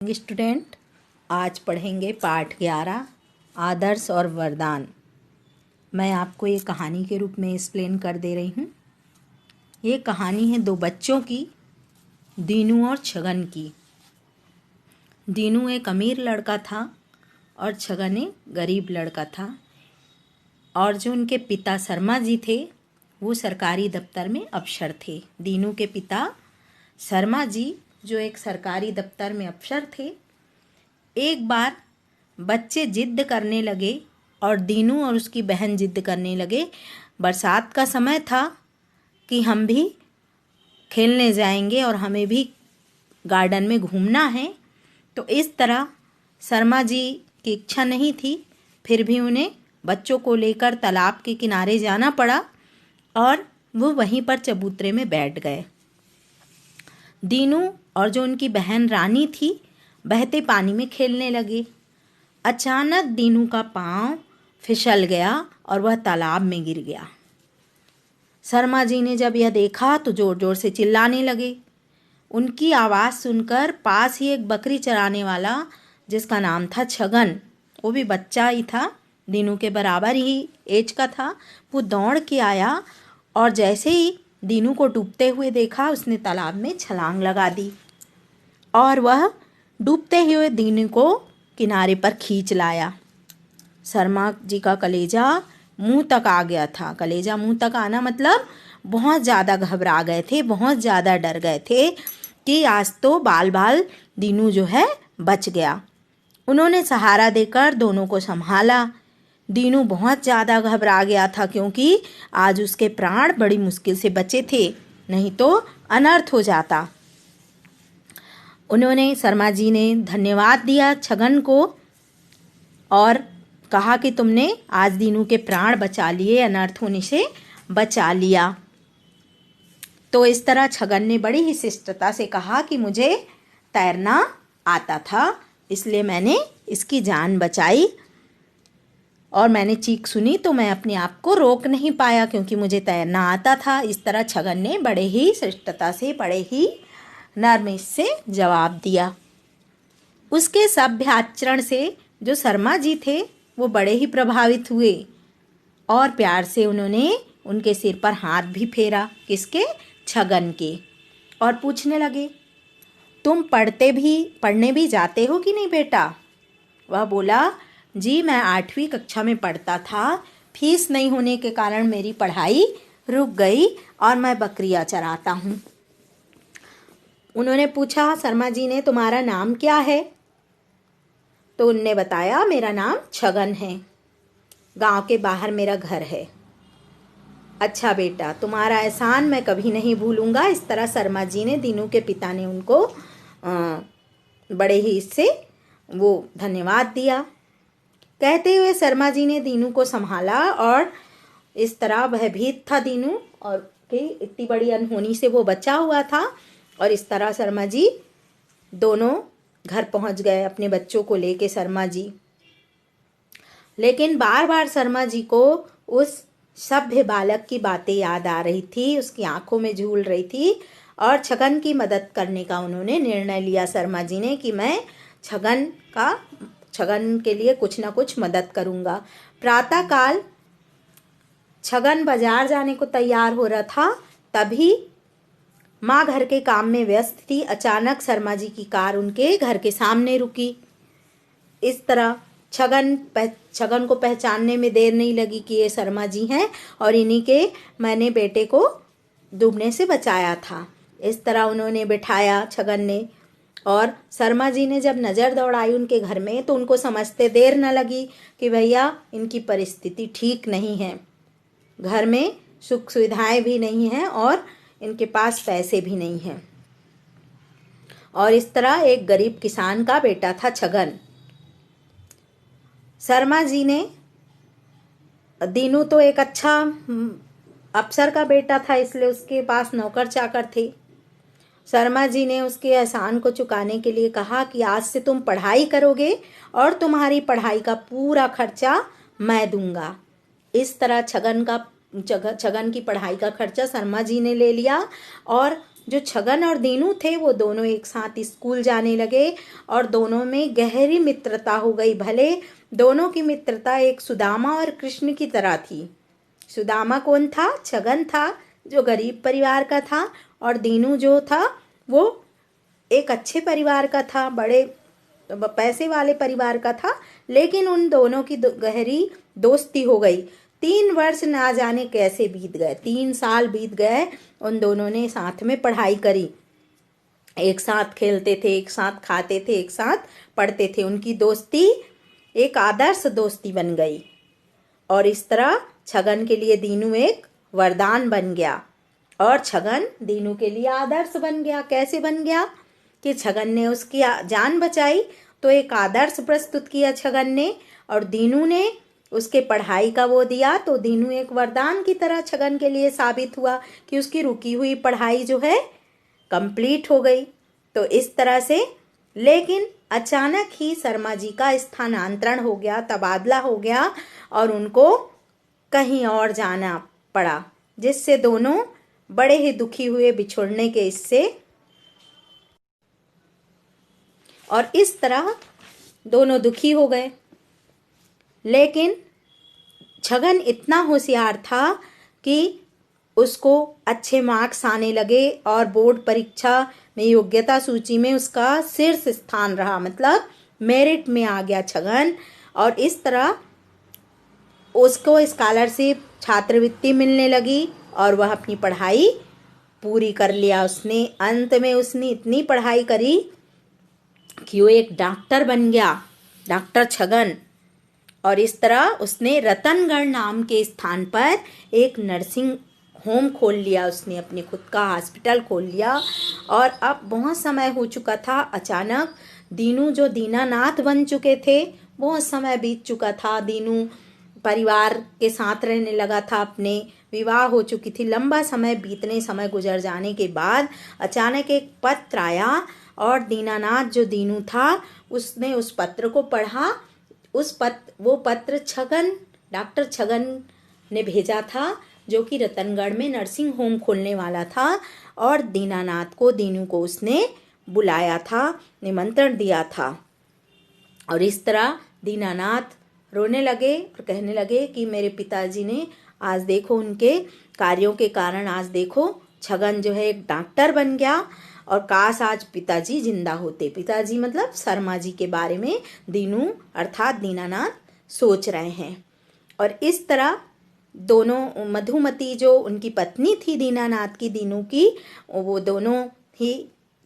Morning student. आज पढ़ेंगे पाठ 11 आदर्श और वरदान। मैं आपको ये कहानी के रूप में एक्सप्लेन कर दे रही हूँ। ये कहानी है दो बच्चों की, दीनू और छगन की। दीनू एक अमीर लड़का था और छगन एक गरीब लड़का था। और जो उनके पिता शर्मा जी थे वो सरकारी दफ्तर में अफसर थे। दीनू के पिता शर्मा जी जो एक सरकारी दफ्तर में अफसर थे। एक बार बच्चे जिद करने लगे और दीनू और उसकी बहन जिद करने लगे। बरसात का समय था कि हम भी खेलने जाएंगे और हमें भी गार्डन में घूमना है। तो इस तरह शर्मा जी की इच्छा नहीं थी, फिर भी उन्हें बच्चों को लेकर तालाब के किनारे जाना पड़ा और वो वहीं पर चबूतरे में बैठ गए। दीनू और जो उनकी बहन रानी थी बहते पानी में खेलने लगे। अचानक दीनू का पाँव फिसल गया और वह तालाब में गिर गया। शर्मा जी ने जब यह देखा तो ज़ोर ज़ोर से चिल्लाने लगे। उनकी आवाज़ सुनकर पास ही एक बकरी चराने वाला, जिसका नाम था छगन, वो भी बच्चा ही था, दीनू के बराबर ही एज का था, वो दौड़ के आया और जैसे ही दीनू को डूबते हुए देखा उसने तालाब में छलांग लगा दी और वह डूबते हुए दीनू को किनारे पर खींच लाया। शर्मा जी का कलेजा मुंह तक आ गया था। कलेजा मुंह तक आना मतलब बहुत ज़्यादा घबरा गए थे, बहुत ज़्यादा डर गए थे कि आज तो बाल बाल दीनू जो है बच गया। उन्होंने सहारा देकर दोनों को संभाला। दीनू बहुत ज़्यादा घबरा गया था क्योंकि आज उसके प्राण बड़ी मुश्किल से बचे थे, नहीं तो अनर्थ हो जाता। उन्होंने शर्मा जी ने धन्यवाद दिया छगन को और कहा कि तुमने आज दीनू के प्राण बचा लिए, अनर्थ होने से बचा लिया। तो इस तरह छगन ने बड़ी ही शिष्टता से कहा कि मुझे तैरना आता था, इसलिए मैंने इसकी जान बचाई और मैंने चीख सुनी तो मैं अपने आप को रोक नहीं पाया क्योंकि मुझे तैरना आता था। इस तरह छगन ने बड़े ही शिष्टता से, बड़े ही नरमी से जवाब दिया। उसके सभ्य आचरण से जो शर्मा जी थे वो बड़े ही प्रभावित हुए और प्यार से उन्होंने उनके सिर पर हाथ भी फेरा, किसके? छगन के, और पूछने लगे, तुम पढ़ने भी जाते हो कि नहीं बेटा? वह बोला, जी मैं 8वीं कक्षा में पढ़ता था, फीस नहीं होने के कारण मेरी पढ़ाई रुक गई और मैं बकरियां चराता हूँ। उन्होंने पूछा शर्मा जी ने, तुम्हारा नाम क्या है? तो उनने बताया, मेरा नाम छगन है, गांव के बाहर मेरा घर है। अच्छा बेटा, तुम्हारा एहसान मैं कभी नहीं भूलूंगा। इस तरह शर्मा जी ने, दीनू के पिता ने उनको बड़े ही इससे वो धन्यवाद दिया। कहते हुए शर्मा जी ने दीनू को संभाला और इस तरह भयभीत था दीनू और कि इतनी बड़ी अनहोनी से वो बचा हुआ था। और इस तरह शर्मा जी दोनों घर पहुंच गए अपने बच्चों को लेके शर्मा जी। लेकिन बार बार शर्मा जी को उस सभ्य बालक की बातें याद आ रही थी, उसकी आंखों में झूल रही थी और छगन की मदद करने का उन्होंने निर्णय लिया शर्मा जी ने कि मैं छगन के लिए कुछ ना कुछ मदद करूंगा। प्रातःकाल छगन बाजार जाने को तैयार हो रहा था, तभी माँ घर के काम में व्यस्त थी। अचानक शर्मा जी की कार उनके घर के सामने रुकी। इस तरह छगन को पहचानने में देर नहीं लगी कि ये शर्मा जी हैं और इन्हीं के मैंने बेटे को डूबने से बचाया था। इस तरह उन्होंने बिठाया छगन ने, और शर्मा जी ने जब नज़र दौड़ाई उनके घर में तो उनको समझते देर न लगी कि भैया इनकी परिस्थिति ठीक नहीं है, घर में सुख सुविधाएं भी नहीं हैं और इनके पास पैसे भी नहीं हैं। और इस तरह एक गरीब किसान का बेटा था छगन। शर्मा जी ने, दीनू तो एक अच्छा अफसर का बेटा था इसलिए उसके पास नौकर चाकर थे। शर्मा जी ने उसके एहसान को चुकाने के लिए कहा कि आज से तुम पढ़ाई करोगे और तुम्हारी पढ़ाई का पूरा खर्चा मैं दूंगा। इस तरह छगन की पढ़ाई का खर्चा शर्मा जी ने ले लिया और जो छगन और दीनू थे वो दोनों एक साथ स्कूल जाने लगे और दोनों में गहरी मित्रता हो गई। भले दोनों की मित्रता एक सुदामा और कृष्ण की तरह थी। सुदामा कौन था? छगन था जो गरीब परिवार का था, और दीनू जो था वो एक अच्छे परिवार का था, बड़े पैसे वाले परिवार का था। लेकिन उन दोनों की गहरी दोस्ती हो गई। 3 वर्ष ना जाने कैसे बीत गए, 3 साल बीत गए। उन दोनों ने साथ में पढ़ाई करी, एक साथ खेलते थे, एक साथ खाते थे, एक साथ पढ़ते थे। उनकी दोस्ती एक आदर्श दोस्ती बन गई। और इस तरह छगन के लिए दीनू एक वरदान बन गया और छगन दीनू के लिए आदर्श बन गया। कैसे बन गया कि छगन ने उसकी जान बचाई तो एक आदर्श प्रस्तुत किया छगन ने, और दीनू ने उसके पढ़ाई का वो दिया तो दीनू एक वरदान की तरह छगन के लिए साबित हुआ कि उसकी रुकी हुई पढ़ाई जो है कंप्लीट हो गई। तो इस तरह से, लेकिन अचानक ही शर्मा जी का स्थानांतरण हो गया, तबादला हो गया और उनको कहीं और जाना पड़ा, जिससे दोनों बड़े ही दुखी हुए बिछुड़ने के इससे। और इस तरह दोनों दुखी हो गए। लेकिन छगन इतना होशियार था कि उसको अच्छे मार्क्स आने लगे और बोर्ड परीक्षा में योग्यता सूची में उसका शीर्ष स्थान रहा, मतलब मेरिट में आ गया छगन। और इस तरह उसको स्कॉलरशिप, छात्रवृत्ति मिलने लगी और वह अपनी पढ़ाई पूरी कर लिया उसने। अंत में उसने इतनी पढ़ाई करी कि वो एक डॉक्टर बन गया, डॉक्टर छगन। और इस तरह उसने रतनगढ़ नाम के स्थान पर एक नर्सिंग होम खोल लिया, उसने अपने खुद का हॉस्पिटल खोल लिया। और अब बहुत समय हो चुका था। अचानक दीनू जो दीनानाथ बन चुके थे, बहुत समय बीत चुका था, दीनू परिवार के साथ रहने लगा था, अपने विवाह हो चुकी थी। लंबा समय बीतने, समय गुजर जाने के बाद अचानक एक पत्र आया और दीनानाथ जो दीनू था उसने उस पत्र को पढ़ा। वो पत्र छगन, डॉक्टर छगन ने भेजा था, जो कि रतनगढ़ में नर्सिंग होम खोलने वाला था। और दीनानाथ को, दीनू को उसने बुलाया था, निमंत्रण दिया था। और इस तरह दीनानाथ रोने लगे और कहने लगे कि मेरे पिताजी ने आज देखो, उनके कार्यों के कारण आज देखो छगन जो है एक डॉक्टर बन गया, और काश आज पिताजी जिंदा होते। पिताजी मतलब शर्मा जी के बारे में दीनू अर्थात दीनानाथ सोच रहे हैं। और इस तरह दोनों, मधुमती जो उनकी पत्नी थी दीनानाथ की, दीनू की, वो दोनों ही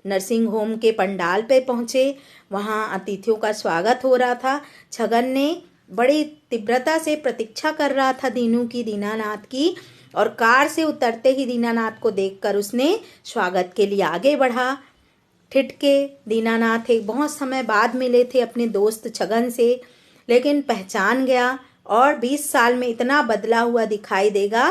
नर्सिंग होम के पंडाल पे पहुँचे। वहाँ अतिथियों का स्वागत हो रहा था। छगन ने बड़ी तीव्रता से प्रतीक्षा कर रहा था दीनू की, दीनानाथ की। और कार से उतरते ही दीनानाथ को देखकर उसने स्वागत के लिए आगे बढ़ा। ठिठके दीनानाथ एक बहुत समय बाद मिले थे अपने दोस्त छगन से, लेकिन पहचान गया। और 20 साल में इतना बदला हुआ दिखाई देगा,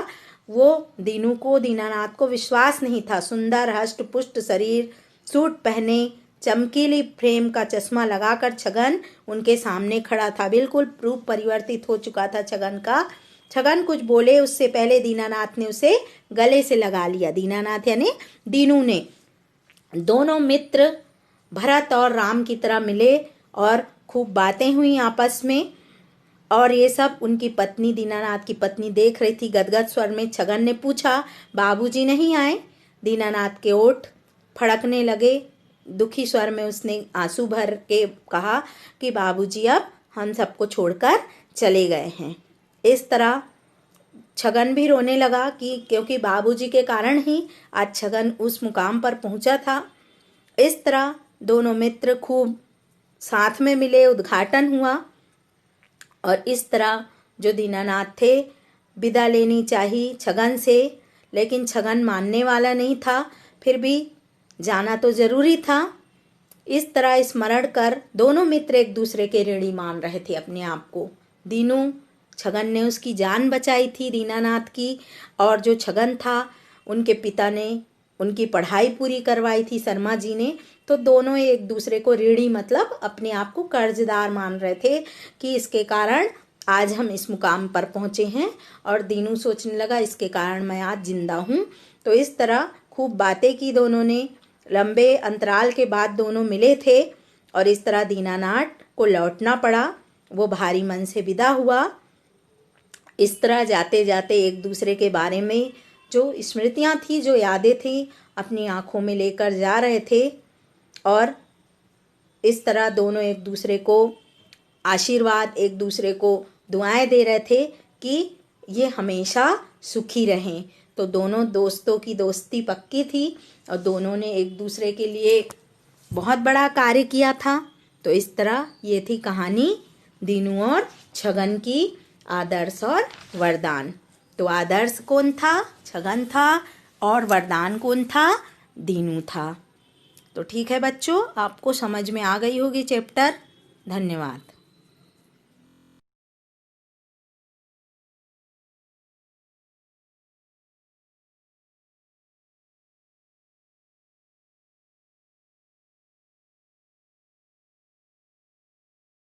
वो दीनू को, दीनानाथ को विश्वास नहीं था। सुंदर हष्ट पुष्ट शरीर, सूट पहने, चमकीली फ्रेम का चश्मा लगाकर छगन उनके सामने खड़ा था। बिल्कुल रूप परिवर्तित हो चुका था छगन का। छगन कुछ बोले उससे पहले दीनानाथ ने उसे गले से लगा लिया। दीनानाथ यानी दीनू ने। दोनों मित्र भरत और राम की तरह मिले और खूब बातें हुई आपस में। और ये सब उनकी पत्नी, दीनानाथ की पत्नी देख रही थी। गदगद स्वर में छगन ने पूछा, बाबूजी नहीं आए? दीनानाथ के ओठ फड़कने लगे। दुखी स्वर में उसने आंसू भर के कहा कि बाबूजी अब हम सबको छोड़कर चले गए हैं। इस तरह छगन भी रोने लगा कि क्योंकि बाबूजी के कारण ही आज छगन उस मुकाम पर पहुंचा था। इस तरह दोनों मित्र खूब साथ में मिले, उद्घाटन हुआ। और इस तरह जो दीनानाथ थे, विदा लेनी चाहिए छगन से, लेकिन छगन मानने वाला नहीं था, फिर भी जाना तो जरूरी था। इस तरह स्मरण कर दोनों मित्र एक दूसरे के ऋणी मान रहे थे अपने आप को। दीनू, छगन ने उसकी जान बचाई थी दीनानाथ की, और जो छगन था उनके पिता ने उनकी पढ़ाई पूरी करवाई थी शर्मा जी ने। तो दोनों एक दूसरे को ऋणी मतलब अपने आप को कर्जदार मान रहे थे कि इसके कारण आज हम इस मुकाम पर पहुँचे हैं। और दीनू सोचने लगा इसके कारण मैं आज जिंदा हूँ। तो इस तरह खूब बातें की दोनों ने। लंबे अंतराल के बाद दोनों मिले थे और इस तरह दीनानाथ को लौटना पड़ा। वो भारी मन से विदा हुआ। इस तरह जाते जाते एक दूसरे के बारे में जो स्मृतियाँ थी, जो यादें थी, अपनी आँखों में लेकर जा रहे थे और इस तरह दोनों एक दूसरे को आशीर्वाद, एक दूसरे को दुआएं दे रहे थे कि ये हमेशा सुखी रहें। तो दोनों दोस्तों की दोस्ती पक्की थी और दोनों ने एक दूसरे के लिए बहुत बड़ा कार्य किया था। तो इस तरह ये थी कहानी दीनू और छगन की, आदर्श और वरदान। तो आदर्श कौन था? छगन था। और वरदान कौन था? दीनू था। तो ठीक है बच्चों, आपको समझ में आ गई होगी चैप्टर। धन्यवाद।